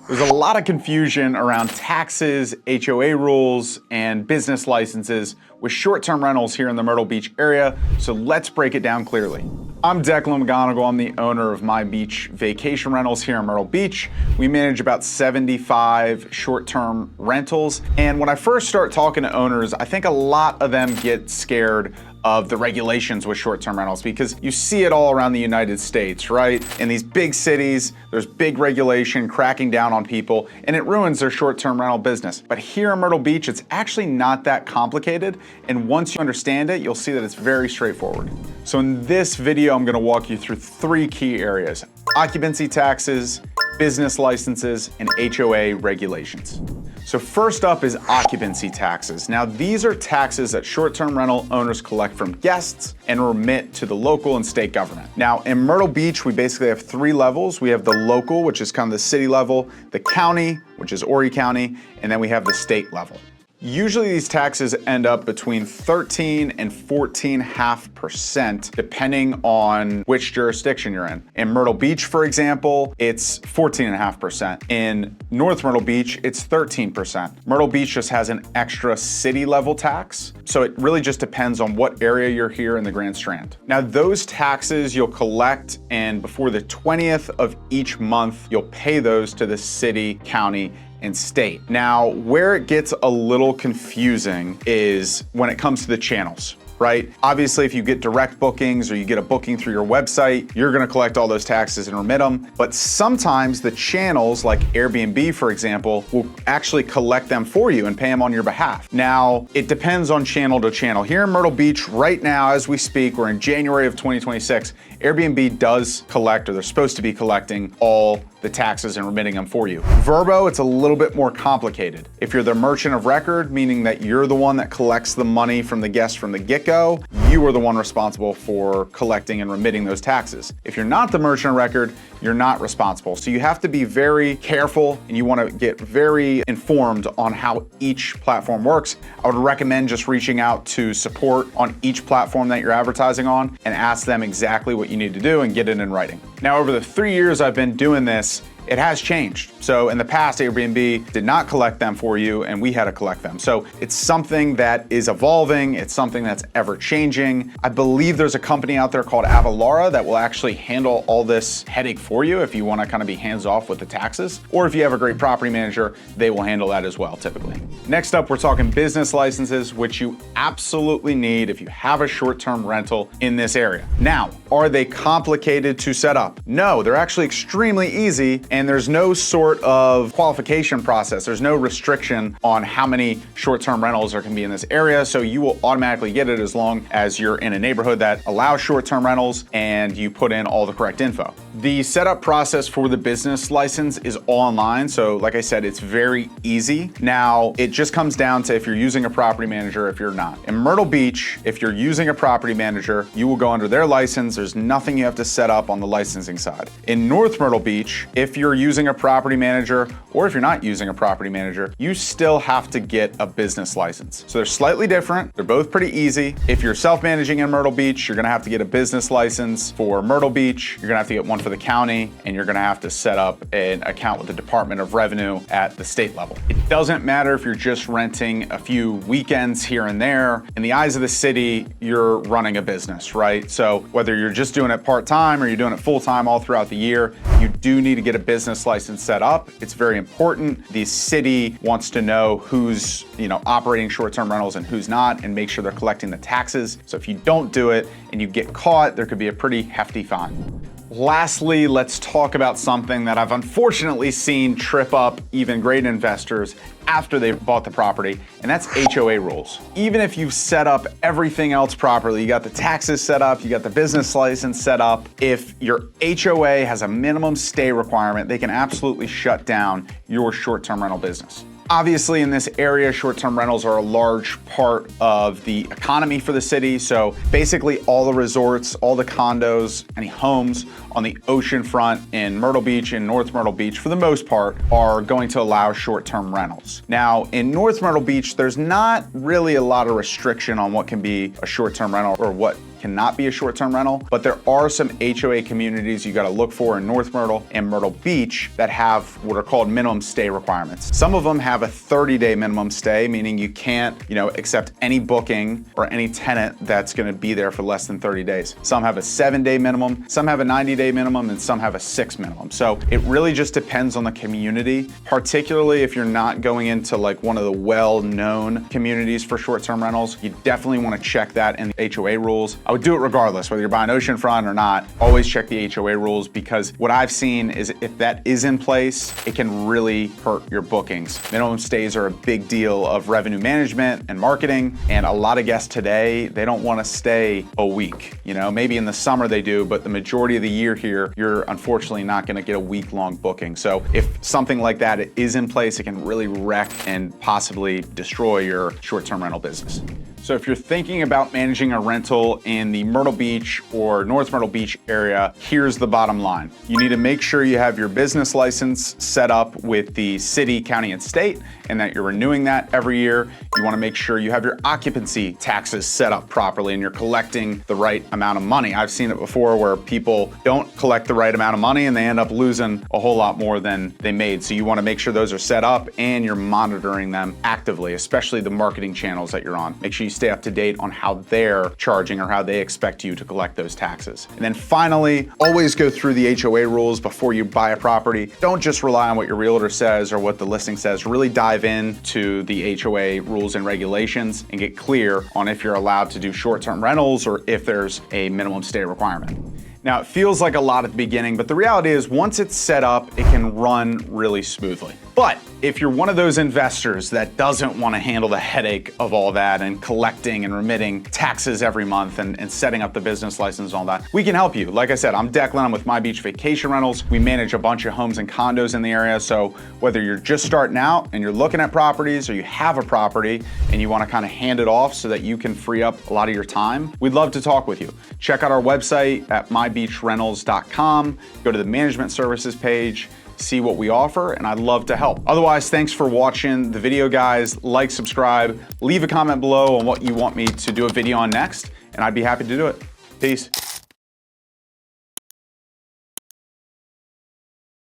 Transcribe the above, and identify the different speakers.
Speaker 1: There's a lot of confusion around taxes, HOA rules, and business licenses with short-term rentals here in the Myrtle Beach area, so let's break it down clearly. I'm Declan McGonigal. I'm the owner of My Beach Vacation Rentals here in Myrtle Beach. We manage about 75 short-term rentals, and when I first start talking to owners, I think a lot of them get scared of the regulations with short-term rentals because you see it all around the United States, right? In these big cities, there's big regulation cracking down on people and it ruins their short-term rental business. But here in Myrtle Beach, it's actually not that complicated. And once you understand it, you'll see that it's very straightforward. So in this video, I'm gonna walk you through 3 key areas: occupancy taxes, business licenses, and HOA regulations. So first up is occupancy taxes. Now these are taxes that short-term rental owners collect from guests and remit to the local and state government. Now in Myrtle Beach, we basically have 3 levels. We have the local, which is kind of the city level, the county, which is Horry County, and then we have the state level. Usually these taxes end up between 13 and 14.5% depending on which jurisdiction you're in. In Myrtle Beach, for example, it's 14.5%. In North Myrtle Beach, it's 13%. Myrtle Beach just has an extra city level tax, so it really just depends on what area you're here in the Grand Strand. Now those taxes you'll collect, and before the 20th of each month, you'll pay those to the city, county, and state. Now, where it gets a little confusing is when it comes to the channels, right? Obviously, if you get direct bookings or you get a booking through your website, you're gonna collect all those taxes and remit them. But sometimes the channels, like Airbnb, for example, will actually collect them for you and pay them on your behalf. Now, it depends on channel to channel. Here in Myrtle Beach, right now, as we speak, we're in January of 2026, Airbnb does collect, or they're supposed to be collecting, all the taxes and remitting them for you. Vrbo, it's a little bit more complicated. If you're the merchant of record, meaning that you're the one that collects the money from the guests from the get-go, you are the one responsible for collecting and remitting those taxes. If you're not the merchant of record, you're not responsible. So you have to be very careful and you want to get very informed on how each platform works. I would recommend just reaching out to support on each platform that you're advertising on and ask them exactly what you need to do and get it in writing. Now, over the 3 years I've been doing this, it has changed. So in the past, Airbnb did not collect them for you and we had to collect them. So it's something that is evolving. It's something that's ever changing. I believe there's a company out there called Avalara that will actually handle all this headache for you if you want to kind of be hands off with the taxes. Or if you have a great property manager, they will handle that as well, typically. Next up, we're talking business licenses, which you absolutely need if you have a short-term rental in this area. Now, are they complicated to set up? No, they're actually extremely easy. And there's no sort of qualification process. There's no restriction on how many short-term rentals there can be in this area. So you will automatically get it as long as you're in a neighborhood that allows short-term rentals and you put in all the correct info. The setup process for the business license is all online. So like I said, it's very easy. Now, it just comes down to if you're using a property manager, if you're not. In Myrtle Beach, if you're using a property manager, you will go under their license. There's nothing you have to set up on the licensing side. In North Myrtle Beach, if you're using a property manager, or if you're not using a property manager, you still have to get a business license. So they're slightly different. They're both pretty easy. If you're self-managing in Myrtle Beach, you're gonna have to get a business license for Myrtle Beach. You're gonna have to get one for the county, and you're gonna have to set up an account with the Department of Revenue at the state level. It doesn't matter if you're just renting a few weekends here and there. In the eyes of the city, you're running a business, right? So whether you're just doing it part-time or you're doing it full-time all throughout the year, you do need to get a business license set up. It's very important. The city wants to know who's, operating short-term rentals and who's not, and make sure they're collecting the taxes. So if you don't do it and you get caught, there could be a pretty hefty fine. Lastly, let's talk about something that I've unfortunately seen trip up even great investors after they've bought the property, and that's HOA rules. Even if you've set up everything else properly, you got the taxes set up, you got the business license set up, if your HOA has a minimum stay requirement, they can absolutely shut down your short-term rental business. Obviously, in this area, short-term rentals are a large part of the economy for the city. So basically all the resorts, all the condos, any homes on the ocean front in Myrtle Beach and North Myrtle Beach, for the most part, are going to allow short-term rentals. Now, in North Myrtle Beach, there's not really a lot of restriction on what can be a short-term rental or what cannot be a short-term rental, but there are some HOA communities you gotta look for in North Myrtle and Myrtle Beach that have what are called minimum stay requirements. Some of them have a 30-day minimum stay, meaning you can't, accept any booking or any tenant that's gonna be there for less than 30 days. Some have a 7-day minimum, some have a 90-day minimum, and some have a 6 minimum. So it really just depends on the community, particularly if you're not going into like one of the well-known communities for short-term rentals. You definitely wanna check that in the HOA rules. I would do it regardless, whether you're buying oceanfront or not. Always check the HOA rules, because what I've seen is if that is in place, it can really hurt your bookings. Minimum stays are a big deal of revenue management and marketing, and a lot of guests today, they don't wanna stay a week. Maybe in the summer they do, but the majority of the year here, you're unfortunately not gonna get a week-long booking. So if something like that is in place, it can really wreck and possibly destroy your short-term rental business. So if you're thinking about managing a rental in the Myrtle Beach or North Myrtle Beach area, here's the bottom line. You need to make sure you have your business license set up with the city, county, and state, and that you're renewing that every year. You wanna make sure you have your occupancy taxes set up properly and you're collecting the right amount of money. I've seen it before where people don't collect the right amount of money and they end up losing a whole lot more than they made. So you wanna make sure those are set up and you're monitoring them actively, especially the marketing channels that you're on. Make sure you stay up to date on how they're charging or how they expect you to collect those taxes. And then finally, always go through the HOA rules before you buy a property. Don't just rely on what your realtor says or what the listing says. Really dive into the HOA rules and regulations and get clear on if you're allowed to do short-term rentals or if there's a minimum stay requirement. Now, it feels like a lot at the beginning, but the reality is once it's set up, it can run really smoothly. But if you're one of those investors that doesn't want to handle the headache of all that and collecting and remitting taxes every month and setting up the business license and all that, we can help you. Like I said, I'm Declan, I'm with My Beach Vacation Rentals. We manage a bunch of homes and condos in the area. So whether you're just starting out and you're looking at properties, or you have a property and you want to kind of hand it off so that you can free up a lot of your time, we'd love to talk with you. Check out our website at mybeachrentals.com. Go to the management services page, see what we offer, and I'd love to help. Otherwise, thanks for watching the video, guys. Like, subscribe, leave a comment below on what you want me to do a video on next, and I'd be happy to do it. Peace.